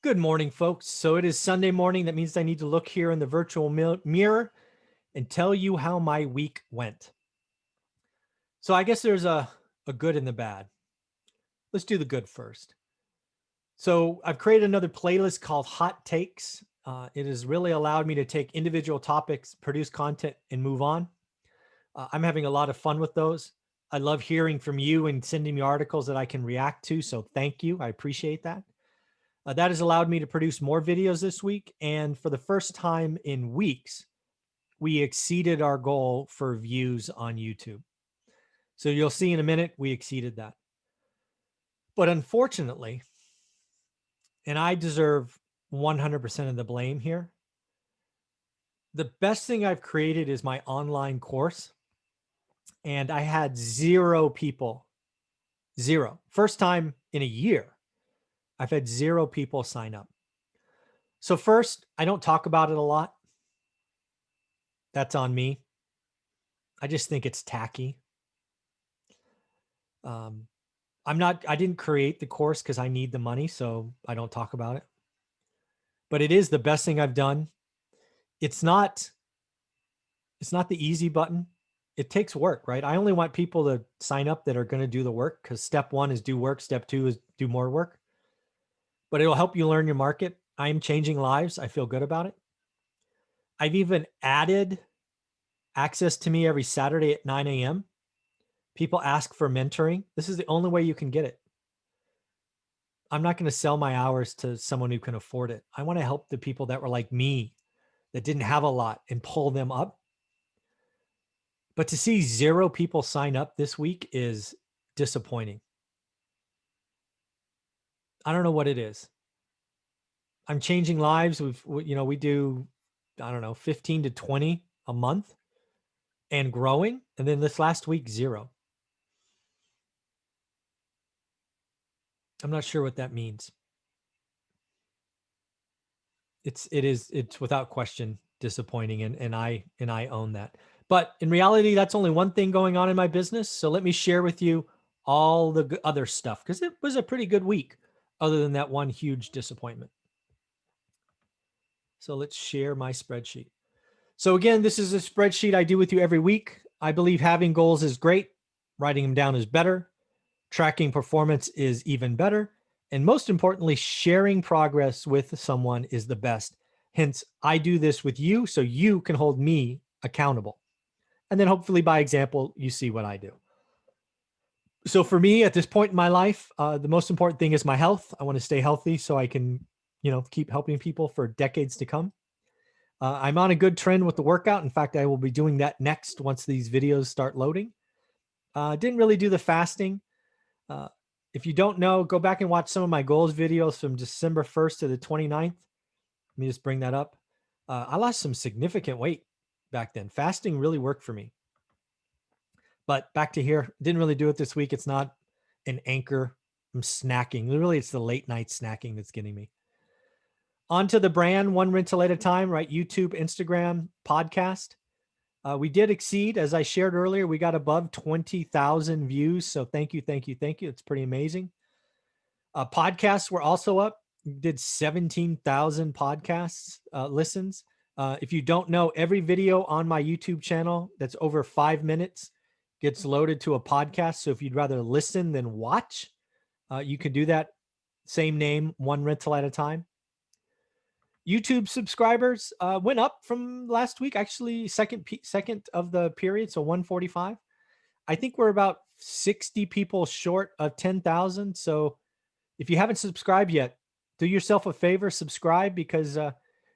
Good morning, folks. So it is Sunday morning. That means I need to look here in the virtual mirror and tell you how my week went. So I guess there's a good and the bad. Let's do the good first. So I've created another playlist called Hot Takes. It has really allowed me to take individual topics, produce content, and move on. I'm having a lot of fun with those. I love hearing from you and sending me articles that I can react to. So thank you. I appreciate that. That has allowed me to produce more videos this week. And for the first time in weeks, we exceeded our goal for views on YouTube. So you'll see in a minute, we exceeded that. But unfortunately, and I deserve 100% of the blame here, the best thing I've created is my online course. And I had 0 people, 0. First time in a year, I've had 0 people sign up. So first, I don't talk about it a lot. That's on me. I just think it's tacky. I didn't create the course because I need the money, so I don't talk about it. But it is the best thing I've done. It's not the easy button. It takes work, right? I only want people to sign up that are going to do the work, because step 1 is do work. Step 2 is do more work. But it'll help you learn your market. I am changing lives. I feel good about it. I've even added access to me every Saturday at 9 a.m. People ask for mentoring. This is the only way you can get it. I'm not going to sell my hours to someone who can afford it. I want to help the people that were like me, that didn't have a lot, and pull them up. But to see 0 people sign up this week is disappointing. I don't know what it is. I'm changing lives. We do, I don't know, 15 to 20 a month and growing. And then this last week, 0. I'm not sure what that means. It's without question disappointing, and I own that. But in reality, that's only one thing going on in my business. So let me share with you all the other stuff, because it was a pretty good week other than that one huge disappointment. So let's share my spreadsheet. So again, this is a spreadsheet I do with you every week. I believe having goals is great. Writing them down is better. Tracking performance is even better. And most importantly, sharing progress with someone is the best. Hence, I do this with you so you can hold me accountable. And then hopefully by example, you see what I do. So for me at this point in my life, the most important thing is my health. I want to stay healthy so I can, keep helping people for decades to come. I'm on a good trend with the workout. In fact, I will be doing that next once these videos start loading. Didn't really do the fasting. If you don't know, go back and watch some of my goals videos from December 1st to the 29th. Let me just bring that up. I lost some significant weight back then. Fasting really worked for me. But back to here, didn't really do it this week. It's not an anchor. I'm snacking. Literally, it's the late night snacking that's getting me. Onto the brand, one rental at a time, right? YouTube, Instagram, podcast. We did exceed, as I shared earlier, we got above 20,000 views. So thank you, thank you, thank you. It's pretty amazing. Podcasts were also up. We did 17,000 podcasts listens. If you don't know, every video on my YouTube channel that's over 5 minutes gets loaded to a podcast. So if you'd rather listen than watch, you can do that. Same name, one rental at a time. YouTube subscribers went up from last week, actually second of the period, so 145. I think we're about 60 people short of 10,000. So if you haven't subscribed yet, do yourself a favor, subscribe, because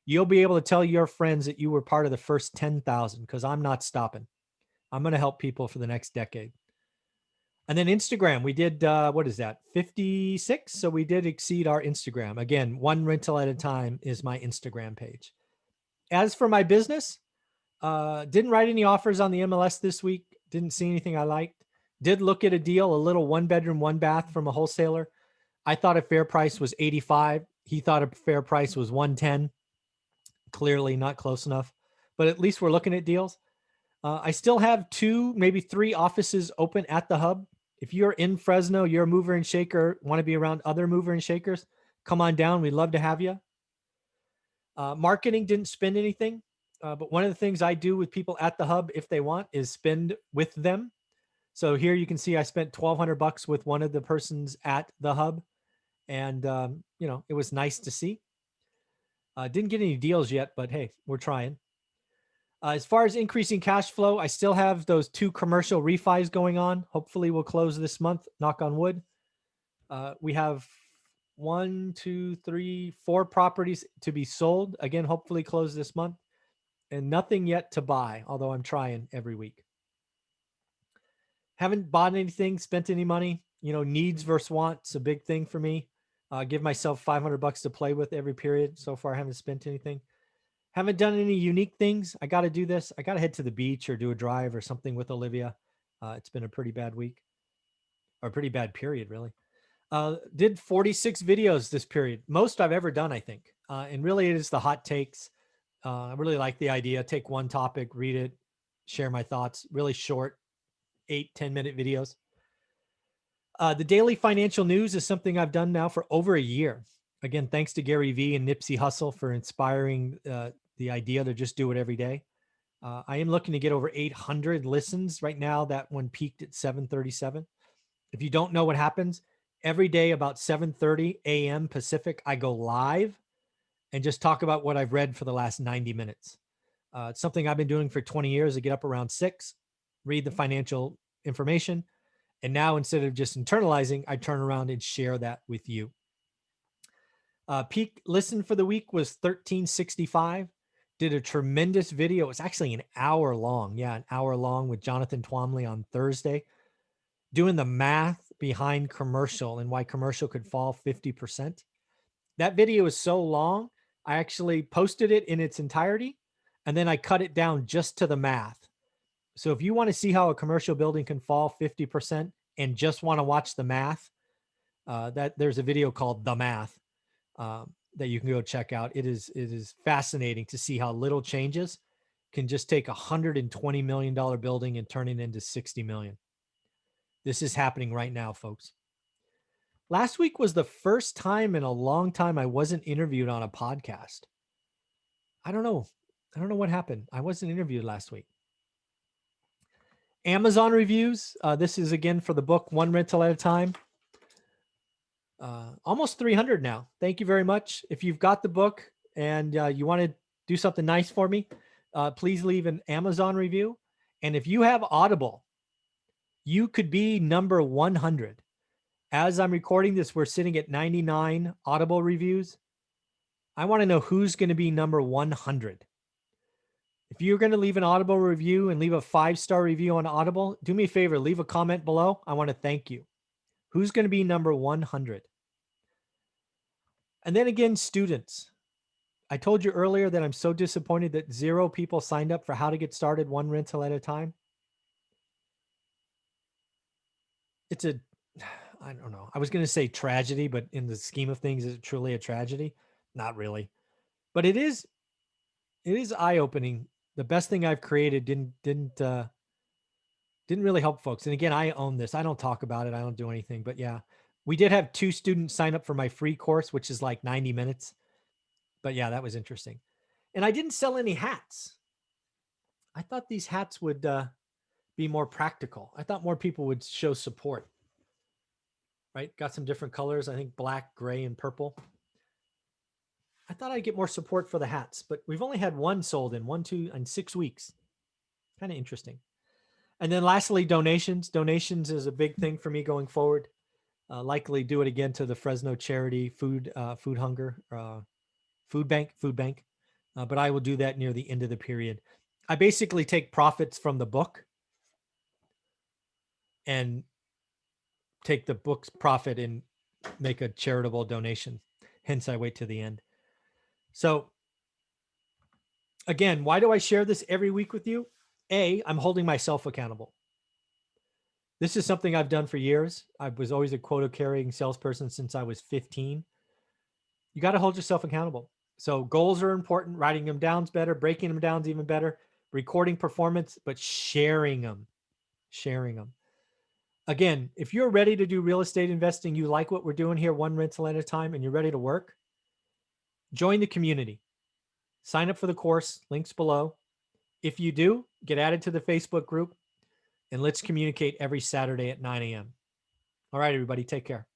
you'll be able to tell your friends that you were part of the first 10,000, because I'm not stopping. I'm going to help people for the next decade. And then Instagram, we did, what is that, 56? So we did exceed our Instagram. Again, one rental at a time is my Instagram page. As for my business, didn't write any offers on the MLS this week. Didn't see anything I liked. Did look at a deal, a little 1-bedroom, 1-bath from a wholesaler. I thought a fair price was 85. He thought a fair price was 110. Clearly not close enough, but at least we're looking at deals. I still have 2, maybe 3 offices open at the hub. If you're in Fresno, you're a mover and shaker, want to be around other mover and shakers, come on down. We'd love to have you. Marketing didn't spend anything, but one of the things I do with people at the hub, if they want, is spend with them. So here you can see I spent $1,200 with one of the persons at the hub, and it was nice to see. Didn't get any deals yet, but hey, we're trying. As far as increasing cash flow, I still have those 2 commercial refis going on. Hopefully, we'll close this month. Knock on wood. We have 1, 2, 3, 4 properties to be sold. Again, hopefully close this month, and nothing yet to buy. Although I'm trying every week. Haven't bought anything, spent any money. Needs versus wants, a big thing for me. Give myself $500 to play with every period. So far, I haven't spent anything. Haven't done any unique things. I got to do this. I got to head to the beach or do a drive or something with Olivia. It's been a pretty bad week, or a pretty bad period, really. Did 46 videos this period. Most I've ever done, I think. And really, it is the hot takes. I really like the idea. Take one topic, read it, share my thoughts. Really short, 8-10 minute videos. The daily financial news is something I've done now for over a year. Again, thanks to Gary Vee and Nipsey Hussle for inspiring the idea to just do it every day. I am looking to get over 800 listens right now. That one peaked at 737. If you don't know what happens, every day about 7:30 a.m. Pacific, I go live and just talk about what I've read for the last 90 minutes. It's something I've been doing for 20 years. I get up around 6, read the financial information, and now instead of just internalizing, I turn around and share that with you. Peak listen for the week was 1365. Did a tremendous video. It's actually an hour long. Yeah, an hour long with Jonathan Twomley on Thursday, doing the math behind commercial and why commercial could fall 50%. That video is so long, I actually posted it in its entirety, and then I cut it down just to the math. So if you want to see how a commercial building can fall 50% and just want to watch the math, that there's a video called The Math that you can go check out. It is fascinating to see how little changes can just take $120 million building and turn it into 60 million. This is happening right now, folks. Last week was the first time in a long time I wasn't interviewed on a podcast. I don't know what happened. I wasn't interviewed last week. Amazon reviews. This is again for the book One Rental at a Time. Almost 300 now. Thank you very much. If you've got the book and you want to do something nice for me, please leave an Amazon review. And if you have Audible, you could be number 100. As I'm recording this, we're sitting at 99 Audible reviews. I want to know who's going to be number 100. If you're going to leave an Audible review and leave a 5-star review on Audible, do me a favor, leave a comment below. I want to thank you. Who's going to be number 100? And then again, students. I told you earlier that I'm so disappointed that 0 people signed up for how to get started one rental at a time. It's a, I don't know. I was going to say tragedy, but in the scheme of things, is it truly a tragedy? Not really. But it is eye-opening. The best thing I've created didn't really help folks. And again, I own this. I don't talk about it. I don't do anything. But yeah, we did have 2 students sign up for my free course, which is like 90 minutes. But yeah, that was interesting. And I didn't sell any hats. I thought these hats would be more practical. I thought more people would show support. Right? Got some different colors. I think black, gray, and purple. I thought I'd get more support for the hats, but we've only had 1 sold in 6 weeks. Kind of interesting. And then lastly, donations. Donations is a big thing for me going forward. Likely do it again to the Fresno charity food bank. But I will do that near the end of the period. I basically take profits from the book and take the book's profit and make a charitable donation. Hence, I wait to the end. So again, why do I share this every week with you? A, I'm holding myself accountable. This is something I've done for years. I was always a quota-carrying salesperson since I was 15. You got to hold yourself accountable. So goals are important. Writing them down is better. Breaking them down is even better. Recording performance, but sharing them. Again, if you're ready to do real estate investing, you like what we're doing here, one rental at a time, and you're ready to work, join the community. Sign up for the course, links below. If you do, get added to the Facebook group, and let's communicate every Saturday at 9 a.m. All right, everybody, take care.